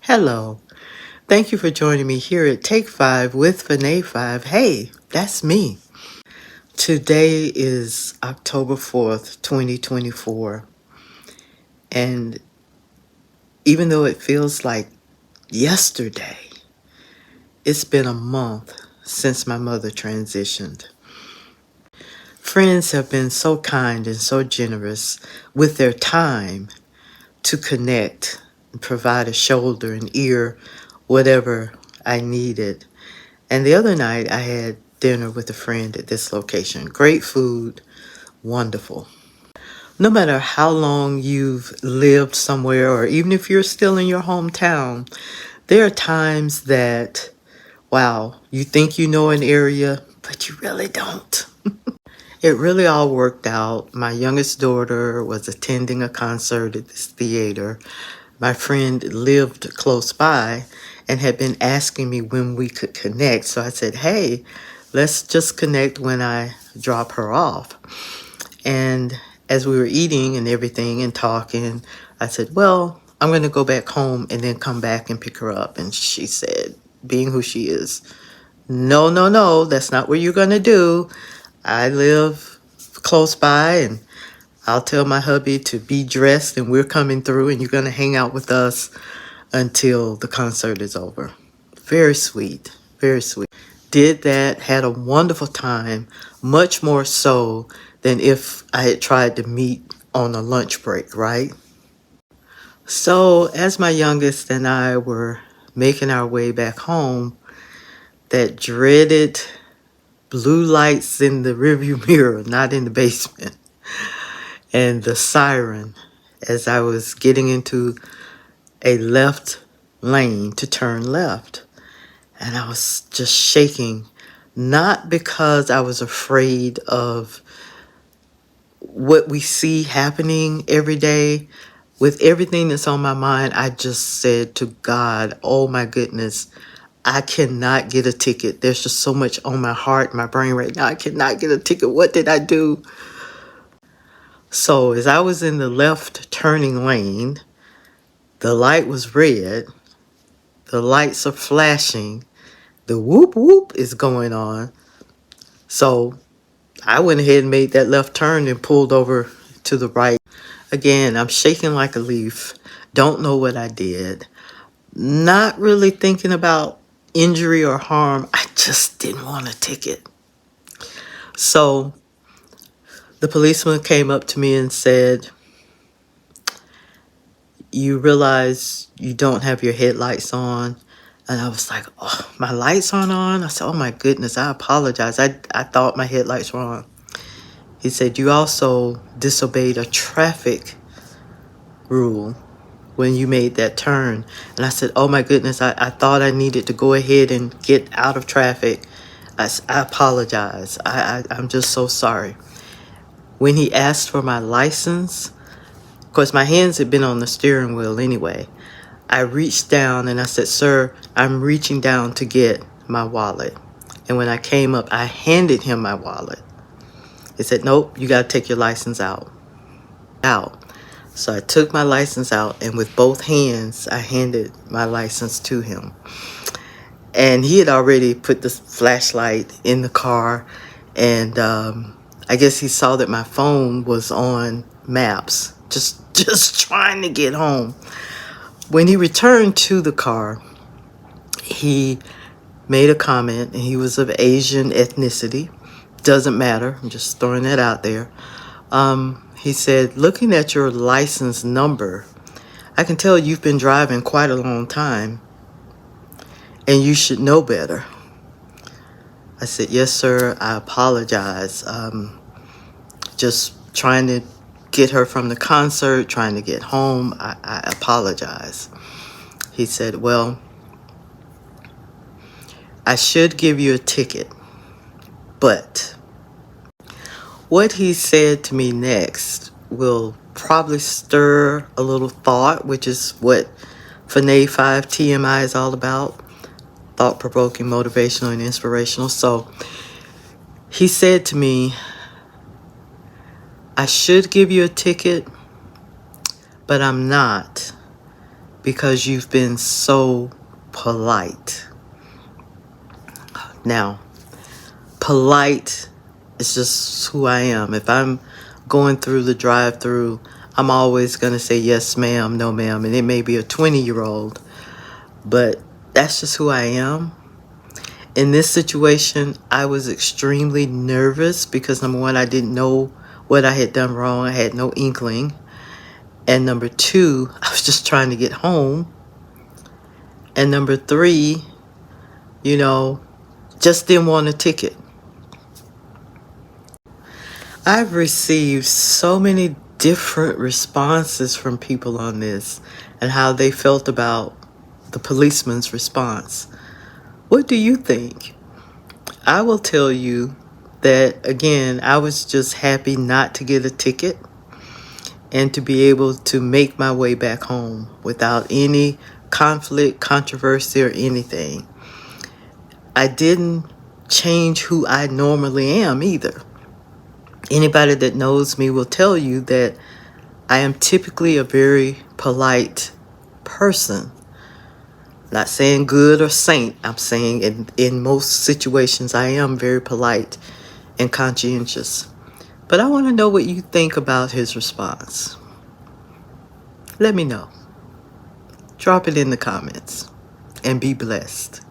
Hello. Thank you for joining me here at Take 5 with Fanae 5. Hey, that's me. Today is October 4th, 2024. And even though it feels like yesterday, it's been a month since my mother transitioned. Friends have been so kind and so generous with their time to connect and provide a shoulder, an ear, whatever I needed. And the other night I had dinner with a friend at this location. Great food, wonderful. No matter how long you've lived somewhere, or even if you're still in your hometown, there are times that, wow, you think you know an area, but you really don't. It really all worked out. My youngest daughter was attending a concert at this theater. My friend lived close by and had been asking me when we could connect. So I said, hey, let's just connect when I drop her off. And as we were eating and everything and talking, I said, well, I'm going to go back home and then come back and pick her up. And she said, being who she is, no, no, no, that's not what you're going to do. I live close by and I'll tell my hubby to be dressed and we're coming through and you're going to hang out with us until the concert is over. Very sweet, very sweet. Did that, had a wonderful time, much more so than if I had tried to meet on a lunch break, right? So as my youngest and I were making our way back home, that dreaded blue lights in the rearview mirror, not in the basement, and the siren as I was getting into a left lane to turn left. And I was just shaking, not because I was afraid of what we see happening every day. With everything that's on my mind, I just said to God, oh my goodness, I cannot get a ticket. There's just so much on my heart, my brain right now. I cannot get a ticket. What did I do? So as I was in the left turning lane, the light was red. The lights are flashing. The whoop whoop is going on. So I went ahead and made that left turn and pulled over to the right. Again, I'm shaking like a leaf. Don't know what I did. Not really thinking about injury or harm. I just didn't want a ticket. So the policeman came up to me and said, you realize you don't have your headlights on? And I was like, oh, my lights aren't on? I said, oh my goodness, I apologize. I thought my headlights were on. He said, you also disobeyed a traffic rule when you made that turn. And I said, oh my goodness, I thought I needed to go ahead and get out of traffic. I apologize. I'm just so sorry. When he asked for my license, of course, my hands had been on the steering wheel anyway. I reached down and I said, sir, I'm reaching down to get my wallet. And when I came up, I handed him my wallet. He said, nope, you got to take your license out. So I took my license out and with both hands, I handed my license to him. And he had already put the flashlight in the car. And I guess he saw that my phone was on maps, just trying to get home. When he returned to the car, he made a comment, and he was of Asian ethnicity. Doesn't matter. I'm just throwing that out there. He said, looking at your license number, I can tell you've been driving quite a long time, and you should know better. I said, yes, sir, I apologize. Just trying to get her from the concert, trying to get home. I apologize. He said, well, I should give you a ticket, but what he said to me next will probably stir a little thought, which is what Fanae 5 TMI is all about. Thought-provoking, motivational, and inspirational. So he said to me, I should give you a ticket, but I'm not, because you've been so polite. Now, polite is just who I am. If I'm going through the drive-through, I'm always going to say yes ma'am, no ma'am, and it may be a 20-year-old, but that's just who I am. In this situation, I was extremely nervous because number one, I didn't know what I had done wrong. I had no inkling. And number two, I was just trying to get home. And number three, just didn't want a ticket. I've received so many different responses from people on this and how they felt about the policeman's response. What do you think? I will tell you that, again, I was just happy not to get a ticket and to be able to make my way back home without any conflict, controversy, or anything. I didn't change who I normally am either. Anybody that knows me will tell you that I am typically a very polite person. Not saying good or saint. I'm saying in most situations I am very polite and conscientious. But I want to know what you think about his response. Let me know. Drop it in the comments and be blessed.